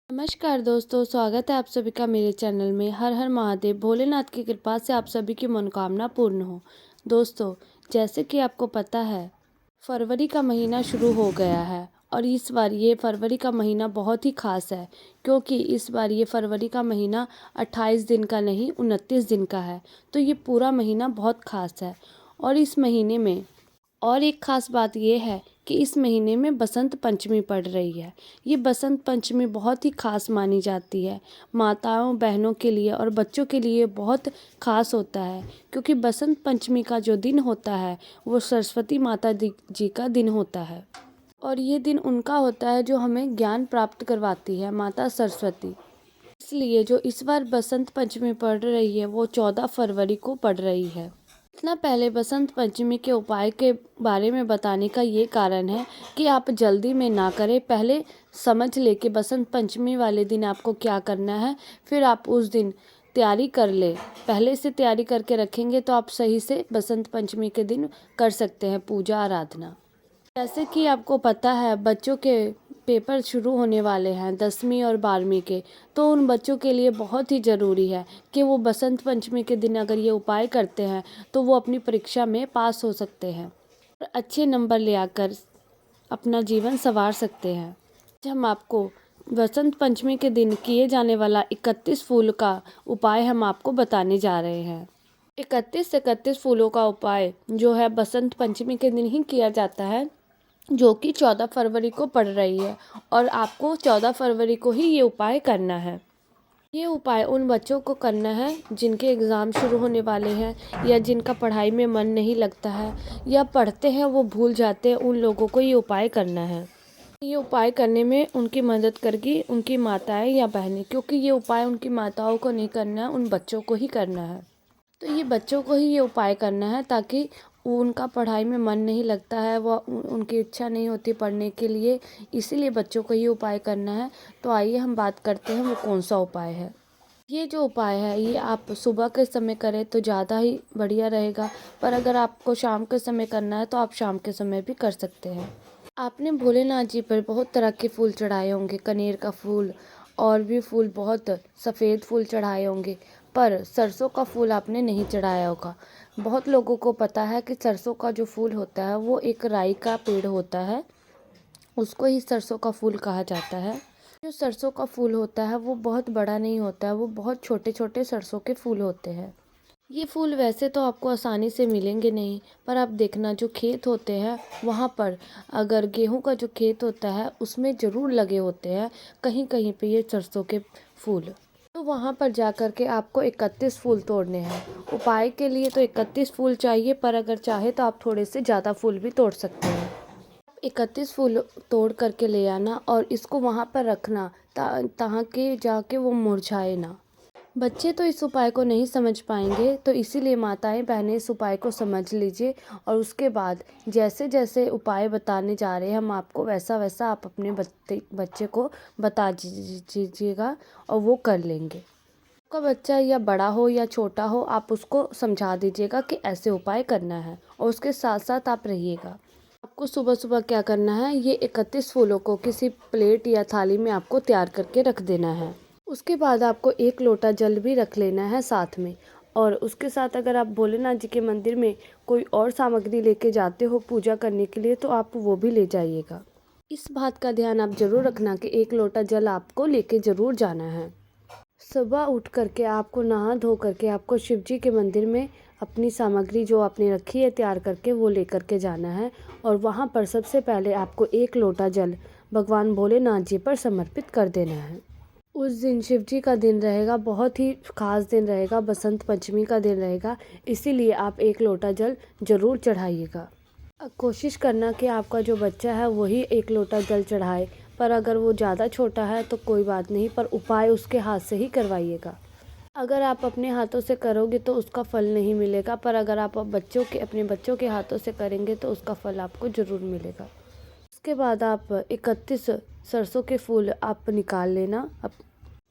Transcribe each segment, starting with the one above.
नमस्कार दोस्तों, स्वागत है आप सभी का मेरे चैनल में। हर हर महादेव। भोलेनाथ की कृपा से आप सभी की मनोकामना पूर्ण हो। दोस्तों, जैसे कि आपको पता है, फरवरी का महीना शुरू हो गया है और इस बार ये फरवरी का महीना बहुत ही खास है, क्योंकि इस बार ये फरवरी का महीना 28 दिन का नहीं 29 दिन का है। तो ये पूरा महीना बहुत खास है। और इस महीने में और एक ख़ास बात ये है कि इस महीने में बसंत पंचमी पड़ रही है। ये बसंत पंचमी बहुत ही ख़ास मानी जाती है। माताओं बहनों के लिए और बच्चों के लिए बहुत ख़ास होता है, क्योंकि बसंत पंचमी का जो दिन होता है वो सरस्वती माता जी का दिन होता है। और ये दिन उनका होता है जो हमें ज्ञान प्राप्त करवाती है, माता सरस्वती। इसलिए जो इस बार बसंत पंचमी पड़ रही है वो 14 फरवरी को पड़ रही है। इतना पहले बसंत पंचमी के उपाय के बारे में बताने का ये कारण है कि आप जल्दी में ना करें। पहले समझ ले कि बसंत पंचमी वाले दिन आपको क्या करना है, फिर आप उस दिन तैयारी कर ले। पहले से तैयारी करके रखेंगे तो आप सही से बसंत पंचमी के दिन कर सकते हैं पूजा आराधना। जैसे कि आपको पता है, बच्चों के पेपर शुरू होने वाले हैं 10वीं और 12वीं के। तो उन बच्चों के लिए बहुत ही ज़रूरी है कि वो बसंत पंचमी के दिन अगर ये उपाय करते हैं तो वो अपनी परीक्षा में पास हो सकते हैं और अच्छे नंबर ले आकर अपना जीवन संवार सकते हैं। आज हम आपको बसंत पंचमी के दिन किए जाने वाला 31 फूल का उपाय हम आपको बताने जा रहे हैं। 31 फूलों का उपाय जो है बसंत पंचमी के दिन ही किया जाता है, जो कि 14 फरवरी को पड़ रही है। और आपको 14 फरवरी को ही ये उपाय करना है। ये उपाय उन बच्चों को करना है जिनके एग्ज़ाम शुरू होने वाले हैं, या जिनका पढ़ाई में मन नहीं लगता है, या पढ़ते हैं वो भूल जाते हैं, उन लोगों को ये उपाय करना है। ये उपाय करने में उनकी मदद करेगी उनकी माताएं या बहनें, क्योंकि ये उपाय उनकी माताओं को नहीं करना है, उन बच्चों को ही करना है। तो ये बच्चों को ही ये उपाय करना है, ताकि उनका पढ़ाई में मन नहीं लगता है, वो उनकी इच्छा नहीं होती पढ़ने के लिए, इसीलिए बच्चों को ये उपाय करना है। तो आइए हम बात करते हैं वो कौन सा उपाय है। ये जो उपाय है ये आप सुबह के समय करें तो ज़्यादा ही बढ़िया रहेगा, पर अगर आपको शाम के समय करना है तो आप शाम के समय भी कर सकते हैं। आपने भोलेनाथ जी पर बहुत तरह के फूल चढ़ाए होंगे, कनेर का फूल और भी फूल, बहुत सफ़ेद फूल चढ़ाए होंगे, पर सरसों का फूल आपने नहीं चढ़ाया होगा। बहुत लोगों को पता है कि सरसों का जो फूल होता है वो एक राई का पेड़ होता है, उसको ही सरसों का फूल कहा जाता है। जो सरसों का फूल होता है वो बहुत बड़ा नहीं होता है, वो बहुत छोटे छोटे सरसों के फूल होते हैं। ये फूल वैसे तो आपको आसानी से मिलेंगे नहीं, पर आप देखना जो खेत होते हैं वहाँ पर, अगर गेहूं का जो खेत होता है उसमें ज़रूर लगे होते हैं कहीं कहीं पे ये सरसों के फूल। तो वहाँ पर जा कर के आपको 31 फूल तोड़ने हैं। उपाय के लिए तो 31 फूल चाहिए, पर अगर चाहे तो आप थोड़े से ज़्यादा फूल भी तोड़ सकते हैं। 31 फूल तोड़ करके ले आना और इसको वहाँ पर रखना, ताकि जाके वो मुरझाए ना। बच्चे तो इस उपाय को नहीं समझ पाएंगे, तो इसीलिए माताएं बहनें इस उपाय को समझ लीजिए। और उसके बाद जैसे जैसे उपाय बताने जा रहे हैं हम आपको, वैसा वैसा आप अपने बच्चे को बता दीजिएगा और वो कर लेंगे। आपका बच्चा या बड़ा हो या छोटा हो, आप उसको समझा दीजिएगा कि ऐसे उपाय करना है और उसके साथ साथ आप रहिएगा। आपको सुबह सुबह क्या करना है, ये 31 फूलों को किसी प्लेट या थाली में आपको तैयार करके रख देना है। उसके बाद आपको 1 लोटा जल भी रख लेना है साथ में। और उसके साथ अगर आप भोलेनाथ जी के मंदिर में कोई और सामग्री लेके जाते हो पूजा करने के लिए, तो आप वो भी ले जाइएगा। इस बात का ध्यान आप जरूर रखना कि 1 लोटा जल आपको लेके जरूर जाना है। सुबह उठ करके आपको नहा धो करके आपको शिव जी के मंदिर में अपनी सामग्री जो आपने रखी है तैयार करके वो लेकर के जाना है। और वहाँ पर सबसे पहले आपको 1 लोटा जल भगवान भोलेनाथ जी पर समर्पित कर देना है। उस दिन शिव जी का दिन रहेगा, बहुत ही खास दिन रहेगा, बसंत पंचमी का दिन रहेगा, इसीलिए आप 1 लोटा जल जरूर चढ़ाइएगा। कोशिश करना कि आपका जो बच्चा है वही 1 लोटा जल चढ़ाए, पर अगर वो ज़्यादा छोटा है तो कोई बात नहीं, पर उपाय उसके हाथ से ही करवाइएगा। अगर आप अपने हाथों से करोगे तो उसका फल नहीं मिलेगा, पर अगर आप अपने बच्चों के हाथों से करेंगे तो उसका फल आपको ज़रूर मिलेगा। उसके बाद आप 31 सरसों के फूल आप निकाल लेना।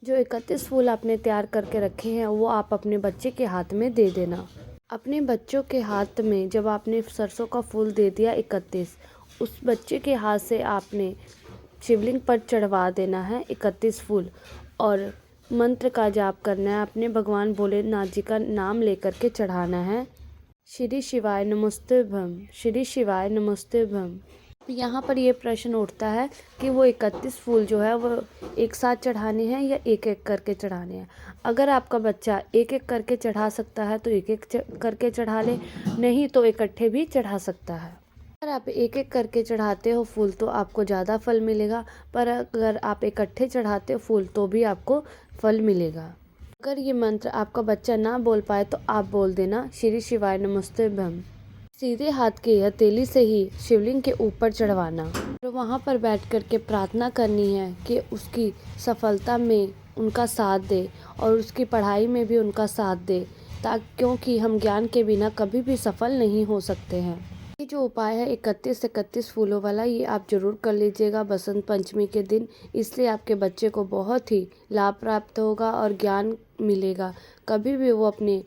जो 31 फूल आपने तैयार करके रखे हैं वो आप अपने बच्चे के हाथ में दे देना। अपने बच्चों के हाथ में जब आपने सरसों का फूल दे दिया 31, उस बच्चे के हाथ से आपने शिवलिंग पर चढ़वा देना है 31 फूल और मंत्र का जाप करना है। अपने भगवान भोलेनाथ जी का नाम लेकर के चढ़ाना है। श्री शिवाय नमोस्तुभ्यं, श्री शिवाय नमोस्तुभ्यं। यहाँ पर ये प्रश्न उठता है कि वो 31 फूल जो है वो एक साथ चढ़ाने हैं या एक एक करके चढ़ाने हैं। अगर आपका बच्चा एक एक करके चढ़ा सकता है तो एक एक करके चढ़ा ले, नहीं तो इकट्ठे भी चढ़ा सकता है। अगर आप एक एक करके चढ़ाते हो फूल तो आपको ज़्यादा फल मिलेगा, पर अगर आप इकट्ठे चढ़ाते हो फूल तो भी आपको फल मिलेगा। अगर ये मंत्र आपका बच्चा ना बोल पाए तो आप बोल देना श्री शिवाय नमोस्तुभ्यं। सीधे हाथ की हथेली से ही शिवलिंग के ऊपर चढ़वाना और वहाँ पर बैठ कर के प्रार्थना करनी है कि उसकी सफलता में उनका साथ दे और उसकी पढ़ाई में भी उनका साथ दे, क्योंकि हम ज्ञान के बिना कभी भी सफल नहीं हो सकते हैं। ये जो उपाय है 31 फूलों वाला, ये आप जरूर कर लीजिएगा बसंत पंचमी के दिन। इसलिए आपके बच्चे को बहुत ही लाभ प्राप्त होगा और ज्ञान मिलेगा। कभी भी वो अपने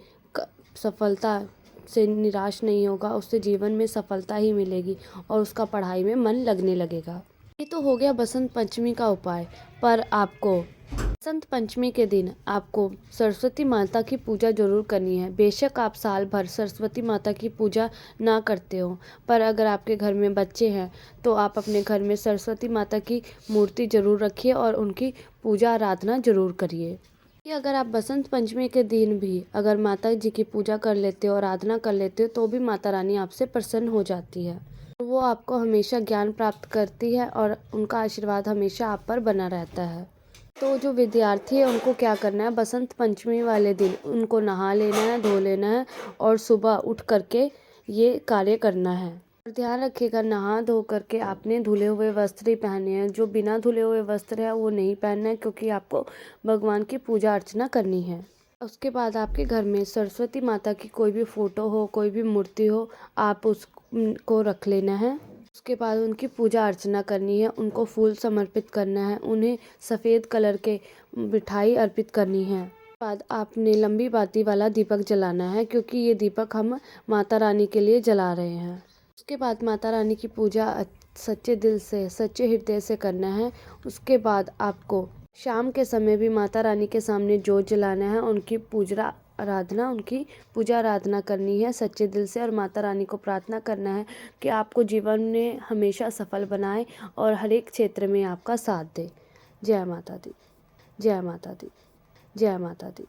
सफलता से निराश नहीं होगा, उससे जीवन में सफलता ही मिलेगी और उसका पढ़ाई में मन लगने लगेगा। ये तो हो गया बसंत पंचमी का उपाय, पर आपको बसंत पंचमी के दिन आपको सरस्वती माता की पूजा जरूर करनी है। बेशक आप साल भर सरस्वती माता की पूजा ना करते हो, पर अगर आपके घर में बच्चे हैं तो आप अपने घर में सरस्वती माता की मूर्ति जरूर रखिए और उनकी पूजा आराधना जरूर करिए। कि अगर आप बसंत पंचमी के दिन भी अगर माता जी की पूजा कर लेते हो, आराधना कर लेते हो, तो भी माता रानी आपसे प्रसन्न हो जाती है। वो आपको हमेशा ज्ञान प्राप्त करती है और उनका आशीर्वाद हमेशा आप पर बना रहता है। तो जो विद्यार्थी है उनको क्या करना है, बसंत पंचमी वाले दिन उनको नहा लेना है, धो लेना है और सुबह उठ करके ये कार्य करना है। और ध्यान रखिएगा, नहा धो करके आपने धुले हुए वस्त्र ही पहने हैं। जो बिना धुले हुए वस्त्र है वो नहीं पहनना है, क्योंकि आपको भगवान की पूजा अर्चना करनी है। उसके बाद आपके घर में सरस्वती माता की कोई भी फोटो हो, कोई भी मूर्ति हो, आप उसको रख लेना है। उसके बाद उनकी पूजा अर्चना करनी है, उनको फूल समर्पित करना है, उन्हें सफ़ेद कलर के मिठाई अर्पित करनी है। बाद आपने लंबी बाती वाला दीपक जलाना है, क्योंकि ये दीपक हम माता रानी के लिए जला रहे हैं। उसके बाद माता रानी की पूजा सच्चे दिल से, सच्चे हृदय से करना है। उसके बाद आपको शाम के समय भी माता रानी के सामने जोत जलाना है, उनकी पूजा आराधना करनी है सच्चे दिल से और माता रानी को प्रार्थना करना है कि आपको जीवन में हमेशा सफल बनाए और हर एक क्षेत्र में आपका साथ दे। जय माता दी, जय माता दी, जय माता दी।